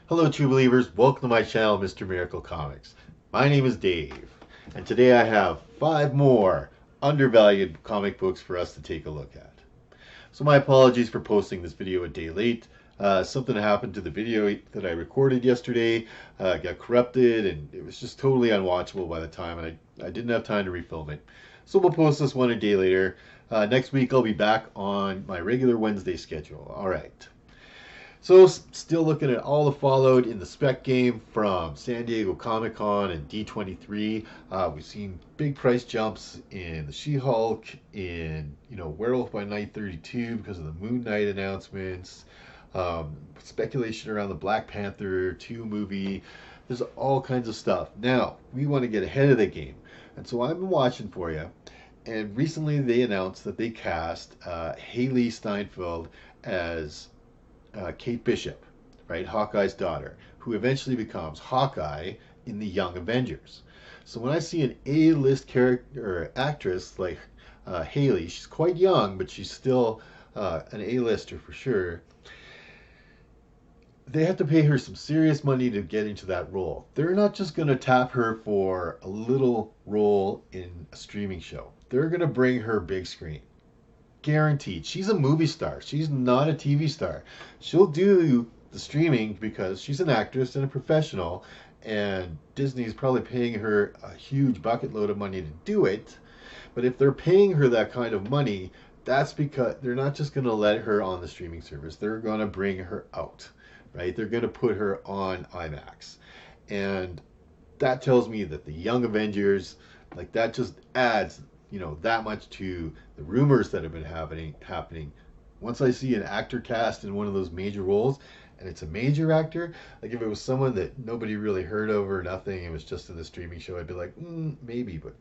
Hello, true believers. Welcome to my channel, Mr. Miracle Comics. My name is Dave, and today I have 5 more undervalued comic books for us to take a look at. So my apologies for posting this video a day late. Something happened to the video that I recorded yesterday. It got corrupted, and it was just totally unwatchable by the time, and I didn't have time to refilm it. So we'll post this one a day later. Next week I'll be back on my regular Wednesday schedule. All right. So, still looking at all the fallout in the spec game from San Diego Comic Con and D23. We've seen big price jumps in the She-Hulk, in Werewolf by Night 32 because of the Moon Knight announcements. Speculation around the Black Panther 2 movie. There's all kinds of stuff. Now, we want to get ahead of the game, and so I've been watching for you. And recently, they announced that they cast Haley Steinfeld as Kate Bishop, right? Hawkeye's daughter, who eventually becomes Hawkeye in the Young Avengers. So when I see an A-list character or actress like Haley, she's quite young, but she's still an A-lister for sure. They have to pay her some serious money to get into that role. They're not just going to tap her for a little role in a streaming show. They're going to bring her big screen. Guaranteed. She's a movie star. She's not a TV star. She'll do the streaming because she's an actress and a professional, and Disney's probably paying her a huge bucket load of money to do it. But if they're paying her that kind of money, that's because they're not just going to let her on the streaming service. They're going to bring her out, right? They're going to put her on IMAX. And that tells me that the Young Avengers, like, that just adds that much to the rumors that have been happening. Once I see an actor cast in one of those major roles, and it's a major actor, like if it was someone that nobody really heard of or nothing, it was just in the streaming show, I'd be like, maybe. But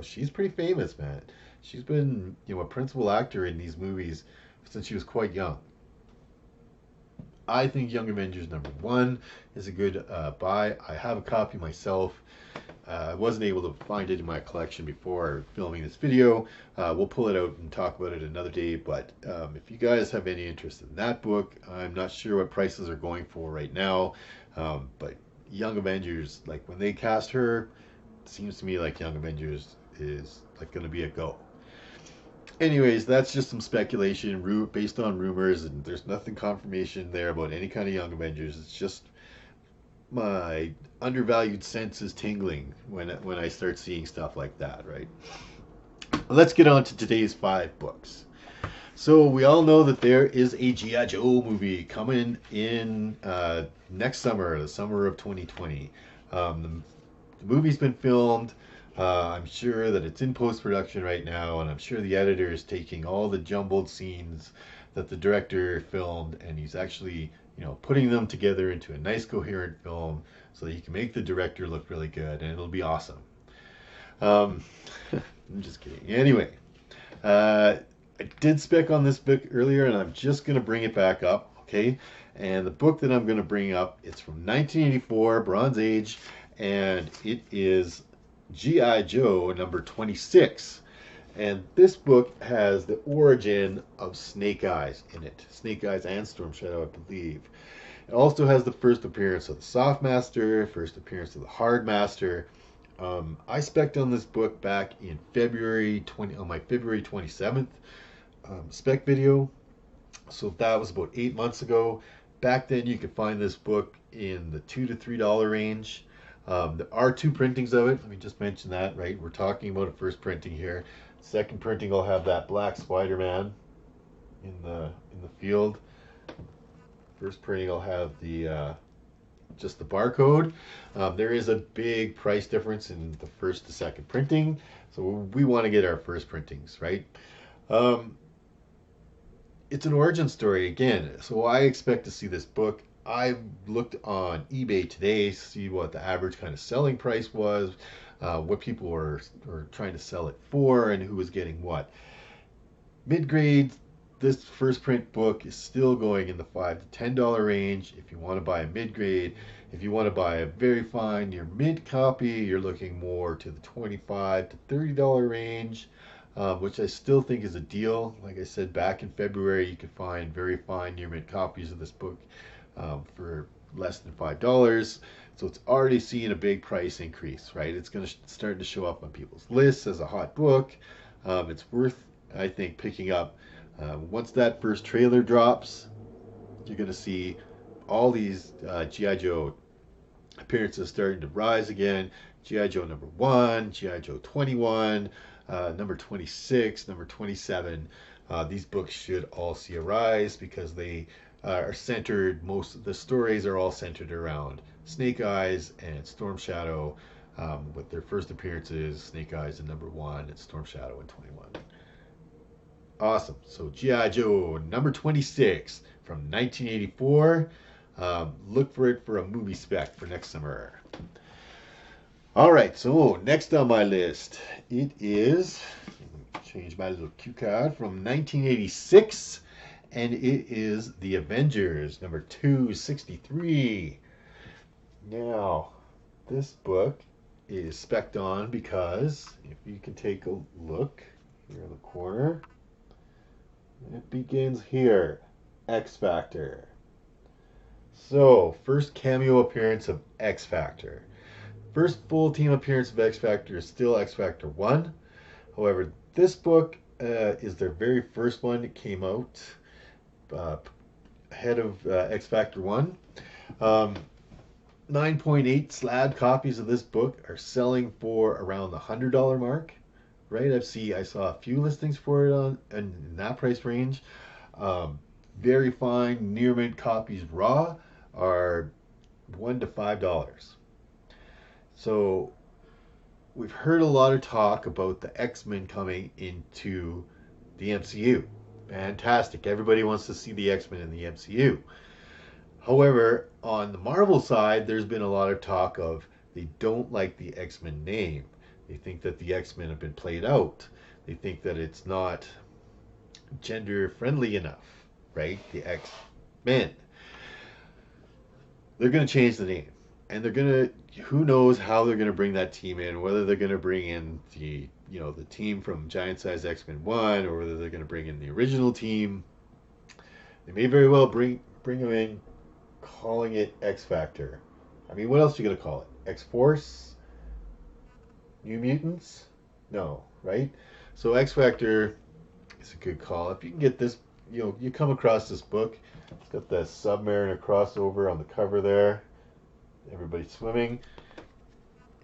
she's pretty famous, man. She's been a principal actor in these movies since she was quite young. I think Young Avengers #1 is a good buy. I have a copy myself. I wasn't able to find it in my collection before filming this video. We'll pull it out and talk about it another day. But if you guys have any interest in that book, I'm not sure what prices are going for right now. But Young Avengers, like when they cast her, it seems to me like Young Avengers is like going to be a go. Anyways, that's just some speculation based on rumors, and there's nothing confirmation there about any kind of Young Avengers. It's just my undervalued senses tingling when I start seeing stuff like that, right? Let's get on to today's 5 books. So we all know that there is a G.I. Joe movie coming in next summer, the summer of 2020. The movie's been filmed. I'm sure that it's in post-production right now, and I'm sure the editor is taking all the jumbled scenes that the director filmed, and he's actually, putting them together into a nice coherent film so that he can make the director look really good, and it'll be awesome. I'm just kidding. Anyway, I did spec on this book earlier, and I'm just going to bring it back up, okay? And the book that I'm going to bring up, it's from 1984, Bronze Age, and it is G.I. Joe #26. And this book has the origin of Snake Eyes in it. Snake Eyes and Storm Shadow, I believe. It also has the first appearance of the Soft Master, first appearance of the Hard Master. I spec'd on this book back in on my February 27th spec video. So that was about 8 months ago. Back then you could find this book in the $2 to $3 range. There are 2 printings of it. Let me just mention that, right? We're talking about a first printing here. Second printing will have that black Spider-Man in the field. First printing will have the just the barcode. There is a big price difference in the first to second printing, so we want to get our first printings, right? It's an origin story again, so I expect to see this book. I looked on eBay today to see what the average kind of selling price was, what people were trying to sell it for, and who was getting what. Mid-grade, this first print book is still going in the $5 to $10 range if you want to buy a mid-grade. If you want to buy a very fine near mint copy, you're looking more to the $25 to $30 range, which I still think is a deal. Like I said, back in February, you could find very fine near mint copies of this book for less than $5. So it's already seeing a big price increase, right? It's going to start to show up on people's lists as a hot book. It's worth, I think, picking up. Once that first trailer drops, you're going to see all these G.I. Joe appearances starting to rise again. G.I. Joe number 1, G.I. Joe 21, number 26, number 27. These books should all see a rise because they are centered, most of the stories are all centered around Snake Eyes and Storm Shadow, with their first appearances, Snake Eyes in number 1 and Storm Shadow in 21. Awesome. So G.I. Joe number 26 from 1984. Look for it for a movie spec for next summer. All right, so next on my list, it is, change my little cue card, from 1986, and it is The Avengers, number 263. Now, this book is spec'd on because, if you can take a look here in the corner, it begins here, X-Factor. So, first cameo appearance of X-Factor. First full team appearance of X-Factor is still X-Factor 1. However, this book is their very first one. It came out ahead of X-Factor 1. 9.8 slab copies of this book are selling for around the $100 mark. Right? I saw a few listings for it in that price range. Very fine near mint copies raw are $1 to $5. So we've heard a lot of talk about the X-Men coming into the MCU. Fantastic. Everybody wants to see the X-Men in the MCU. However, on the Marvel side, there's been a lot of talk of they don't like the X-Men name. They think that the X-Men have been played out. They think that it's not gender friendly enough, right? The X-Men. They're going to change the name. And they're going to, who knows how they're going to bring that team in, whether they're going to bring in the team from Giant Size X-Men 1, or whether they're going to bring in the original team. They may very well bring them in calling it X-Factor. I mean, what else are you going to call it? X-Force? New Mutants? No, right? So X-Factor is a good call. If you can get this, you come across this book. It's got the Submariner crossover on the cover there. Everybody swimming.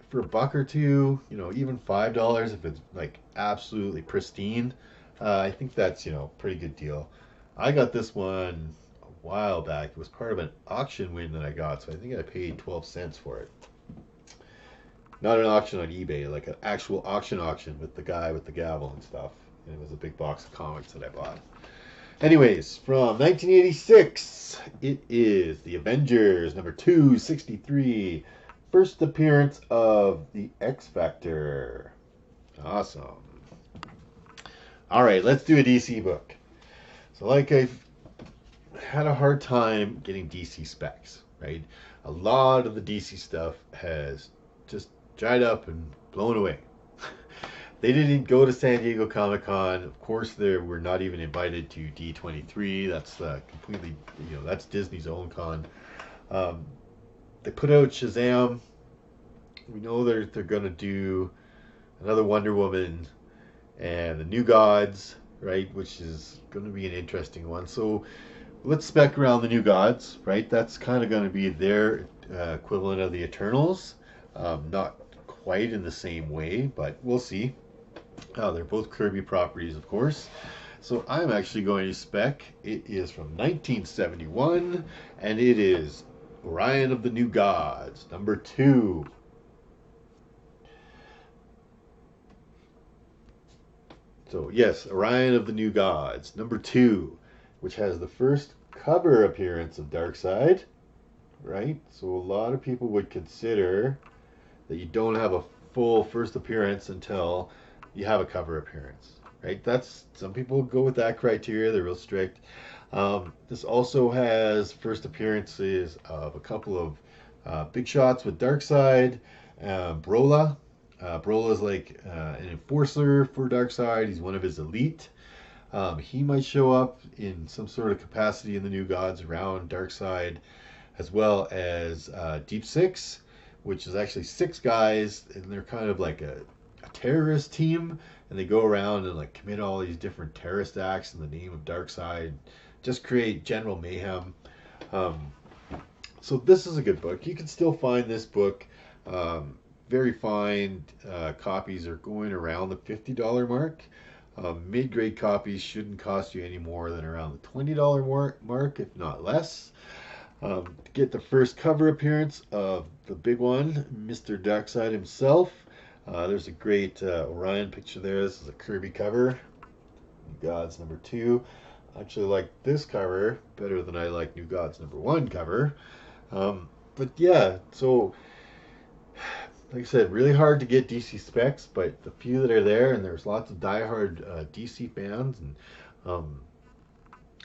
For $1 or $2, even $5 if it's like absolutely pristine. I think that's, pretty good deal. I got this one a while back. It was part of an auction win that I got, so I think I paid 12 cents for it. Not an auction on eBay, like an actual auction with the guy with the gavel and stuff. And it was a big box of comics that I bought. Anyways, from 1986, it is The Avengers, number 263. First appearance of the X-Factor. Awesome. All right, let's do a DC book. So I've had a hard time getting DC specs, right? A lot of the DC stuff has just dried up and blown away. They didn't go to San Diego Comic-Con. Of course, they were not even invited to D23. That's completely, that's Disney's own con. They put out Shazam. We know they're going to do another Wonder Woman and the New Gods, right? Which is going to be an interesting one. So let's spec around the New Gods, right? That's kind of going to be their equivalent of the Eternals. Not quite in the same way, but we'll see. They're both Kirby properties, of course. So I'm actually going to spec. It is from 1971, and it is Orion of the New Gods, number 2. So yes, Orion of the New Gods, number 2, which has the first cover appearance of Darkseid, right? So a lot of people would consider that you don't have a full first appearance until you have a cover appearance, right? Some people go with that criteria. They're real strict. This also has first appearances of a couple of big shots with Darkseid. Brola. Brola is like an enforcer for Darkseid. He's one of his elite. He might show up in some sort of capacity in the New Gods around Darkseid. as well as Deep Six, which is actually six guys, and they're kind of like a terrorist team, and they go around and like commit all these different terrorist acts in the name of Darkseid, just create general mayhem. Um, so this is a good book. You can still find this book. Very fine copies are going around the $50 mark. Mid-grade copies shouldn't cost you any more than around the $20 mark, if not less. To get the first cover appearance of the big one, Mr. Darkseid himself. There's a great Orion picture there. This is a Kirby cover. New Gods #2. I actually like this cover better than I like New Gods #1 cover. But yeah, so like I said, really hard to get DC specs, but the few that are there, and there's lots of diehard DC fans, and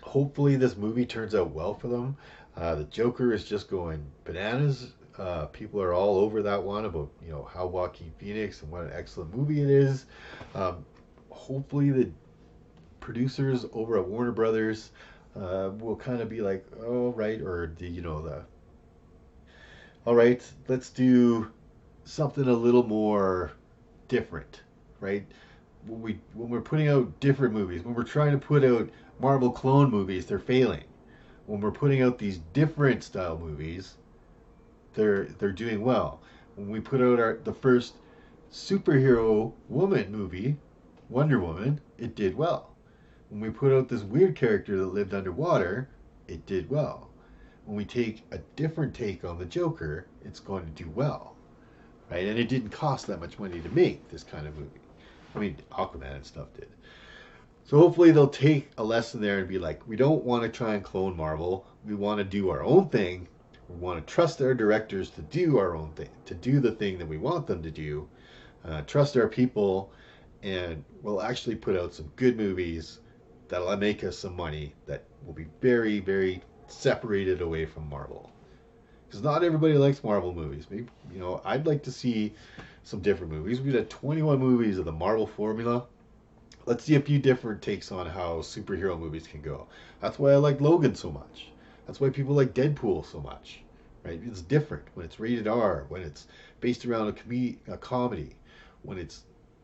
hopefully this movie turns out well for them. The Joker is just going bananas. People are all over that one about how Joaquin Phoenix and what an excellent movie it is. Hopefully the producers over at Warner Brothers will kind of be like, oh right, or the all right, let's do something a little more different, right? When we're putting out different movies, when we're trying to put out Marvel clone movies, they're failing. When we're putting out these different style movies, they're doing well. When we put out the first superhero woman movie, Wonder Woman, it did well. When we put out this weird character that lived underwater, it did well. When we take a different take on the Joker, it's going to do well, right? And it didn't cost that much money to make this kind of movie. I mean, Aquaman and stuff did. So hopefully they'll take a lesson there and be like, we don't want to try and clone Marvel. We want to do our own thing. We want to trust our directors to do our own thing, to do the thing that we want them to do. Trust our people, and we'll actually put out some good movies that'll make us some money that will be very, very separated away from Marvel. Because not everybody likes Marvel movies. Maybe, I'd like to see some different movies. We had 21 movies of the Marvel formula. Let's see a few different takes on how superhero movies can go. That's why I like Logan so much. That's why people like Deadpool so much, right? It's different when it's rated R, when it's based around a comedy, when it's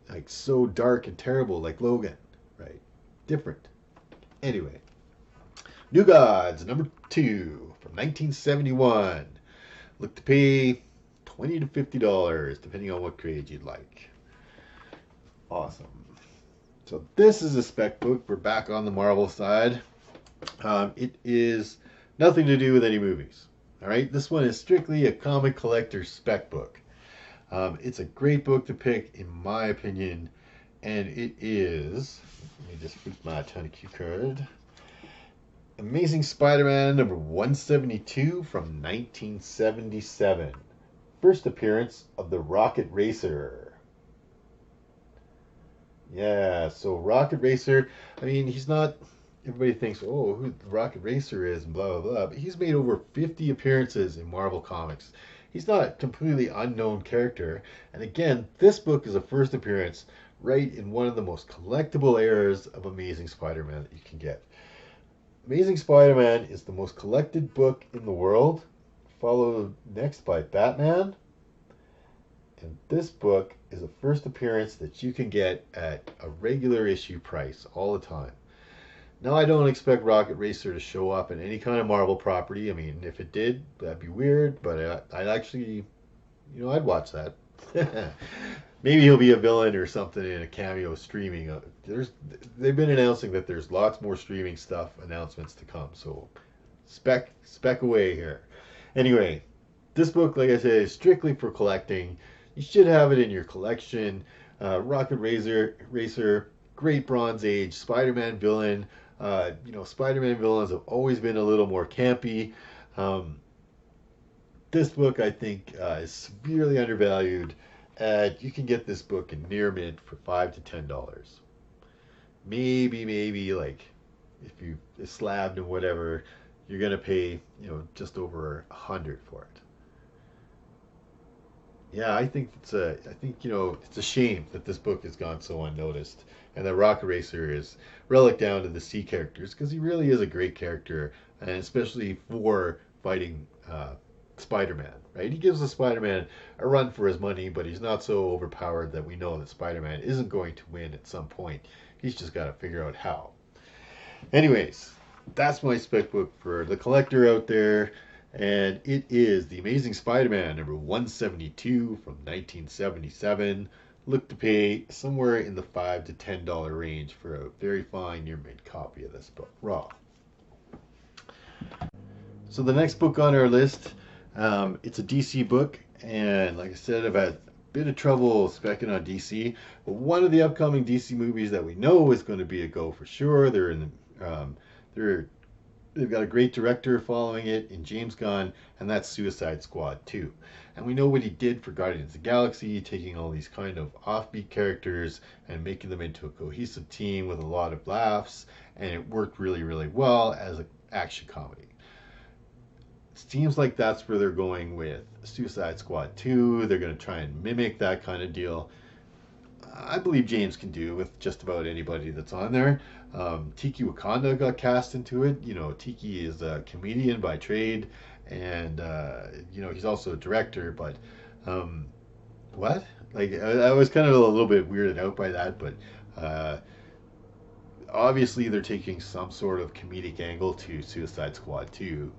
like so dark and terrible like Logan, right? Different. Anyway, New Gods #2 from 1971. Look to pay $20 to $50 depending on what grade you'd like. Awesome. So this is a spec book. We're back on the Marvel side. It is nothing to do with any movies. All right, this one is strictly a comic collector spec book. It's a great book to pick, in my opinion, and it is. Let me just flip my tiny cue card. Amazing Spider-Man #172 from 1977. First appearance of the Rocket Racer. Yeah, so Rocket Racer, I mean, he's not, everybody thinks, oh, who the Rocket Racer is, and blah, blah, blah, but he's made over 50 appearances in Marvel Comics. He's not a completely unknown character, and again, this book is a first appearance right in one of the most collectible eras of Amazing Spider-Man that you can get. Amazing Spider-Man is the most collected book in the world, followed next by Batman. And this book is a first appearance that you can get at a regular issue price all the time. Now, I don't expect Rocket Racer to show up in any kind of Marvel property. I mean, if it did, that'd be weird, but I'd actually, I'd watch that. Maybe he'll be a villain or something in a cameo streaming. They've been announcing that there's lots more streaming stuff, announcements to come. So spec away here. Anyway, this book, like I said, is strictly for collecting. You should have it in your collection. Rocket Racer, great Bronze Age Spider-Man villain. Spider-Man villains have always been a little more campy. This book, I think, is severely undervalued. You can get this book in near mint for $5 to $10. Maybe like if you slabbed and whatever, you're gonna pay just over $100 for it. Yeah, I think it's a shame that this book has gone so unnoticed, and that Rocket Racer is relic down to the C characters, because he really is a great character, and especially for fighting Spider-Man, right? He gives the Spider-Man a run for his money, but he's not so overpowered that we know that Spider-Man isn't going to win at some point. He's just got to figure out how. Anyways, that's my spec book for the collector out there, and it is The Amazing Spider-Man number 172 from 1977. Look to pay somewhere in the $5 to $10 range for a very fine near mint copy of this book, raw. So the next book on our list, it's a DC book, and like I said, I've had a bit of trouble specking on DC. But one of the upcoming DC movies that we know is going to be a go for sure. They've got a great director following it in James Gunn, and that's Suicide Squad 2. And we know what he did for Guardians of the Galaxy, taking all these kind of offbeat characters and making them into a cohesive team with a lot of laughs, and it worked really, really well as an action comedy. Seems like that's where they're going with Suicide Squad 2. They're going to try and mimic that kind of deal. I believe James can do with just about anybody that's on there. Tiki Wakanda got cast into it. You know, Tiki is a comedian by trade, and he's also a director. But what? Like, I was kind of a little bit weirded out by that, but obviously they're taking some sort of comedic angle to Suicide Squad 2.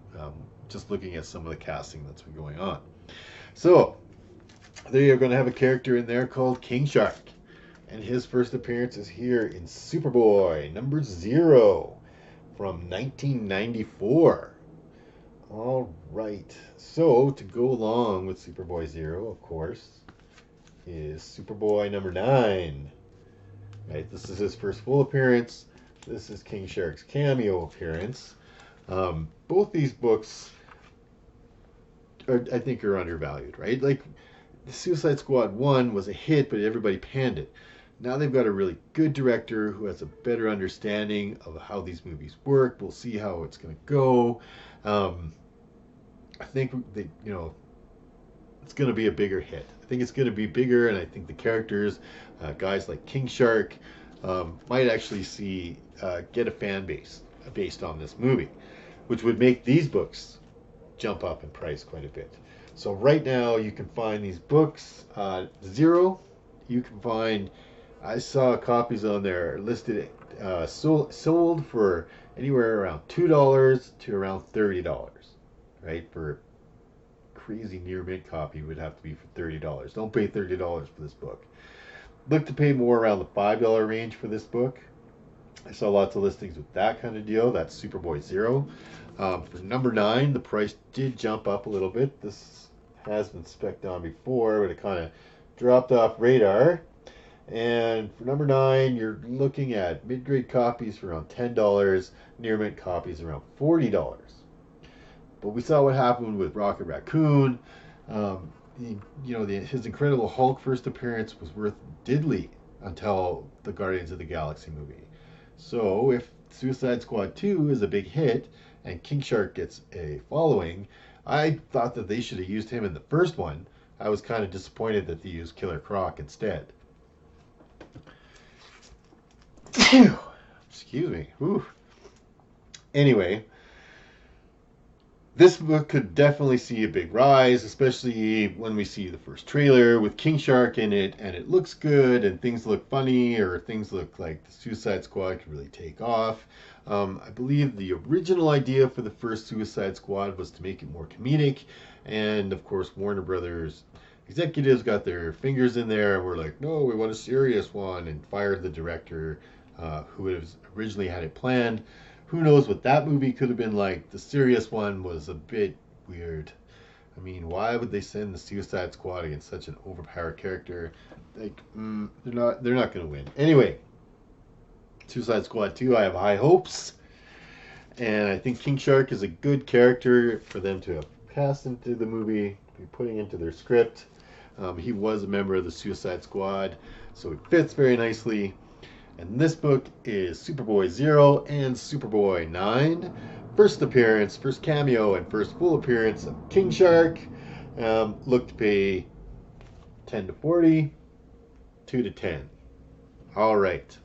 Just looking at some of the casting that's been going on. So they are going to have a character in there called King Shark. And his first appearance is here in Superboy number 0 from 1994. All right. So to go along with Superboy 0, of course, is Superboy number 9. Right. This is his first full appearance. This is King Shark's cameo appearance. Both these books I think are undervalued, right? Like, the Suicide Squad 1 was a hit, but everybody panned it. Now they've got a really good director who has a better understanding of how these movies work. We'll see how it's going to go. I think it's going to be a bigger hit. I think it's going to be bigger, and I think the characters, guys like King Shark, might actually get a fan base based on this movie, which would make these books jump up in price quite a bit. So right now you can find these books, 0. You can find, I saw copies on there listed, sold for anywhere around $2 to around $30, right? For a crazy near mint copy would have to be for $30. Don't pay $30 for this book. Look to pay more around the $5 range for this book. I saw lots of listings with that kind of deal. That's Superboy 0. For number 9, the price did jump up a little bit. This has been spec'd on before, but it kind of dropped off radar. And for number 9, you're looking at mid-grade copies for around $10, near mint copies around $40. But we saw what happened with Rocket Raccoon. His Incredible Hulk first appearance was worth diddly until the Guardians of the Galaxy movie. So if Suicide Squad 2 is a big hit and King Shark gets a following, I thought that they should have used him in the first one. I was kind of disappointed that they used Killer Croc instead. Excuse me. Whew. Anyway, this book could definitely see a big rise, especially when we see the first trailer with King Shark in it, and it looks good, and things look funny, or things look like the Suicide Squad could really take off. I believe the original idea for the first Suicide Squad was to make it more comedic, and of course Warner Brothers executives got their fingers in there and were like, no, we want a serious one, and fired the director who originally had it planned. Who knows what that movie could have been like. The serious one was a bit weird. I mean, why would they send the Suicide Squad against such an overpowered character? Like, they're not going to win. Anyway, Suicide Squad 2, I have high hopes. And I think King Shark is a good character for them to have cast into the movie, be putting into their script. He was a member of the Suicide Squad, so it fits very nicely. And this book is Superboy 0 and Superboy 9. First appearance, first cameo, and first full appearance of King Shark. Look to pay 10 to 40, 2 to 10. All right.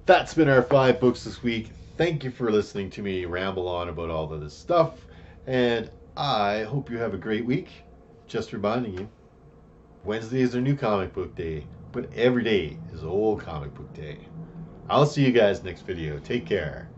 That's been our 5 books this week. Thank you for listening to me ramble on about all of this stuff. And I hope you have a great week. Just reminding you, Wednesdays are new comic book day, but every day is old comic book day. I'll see you guys next video. Take care.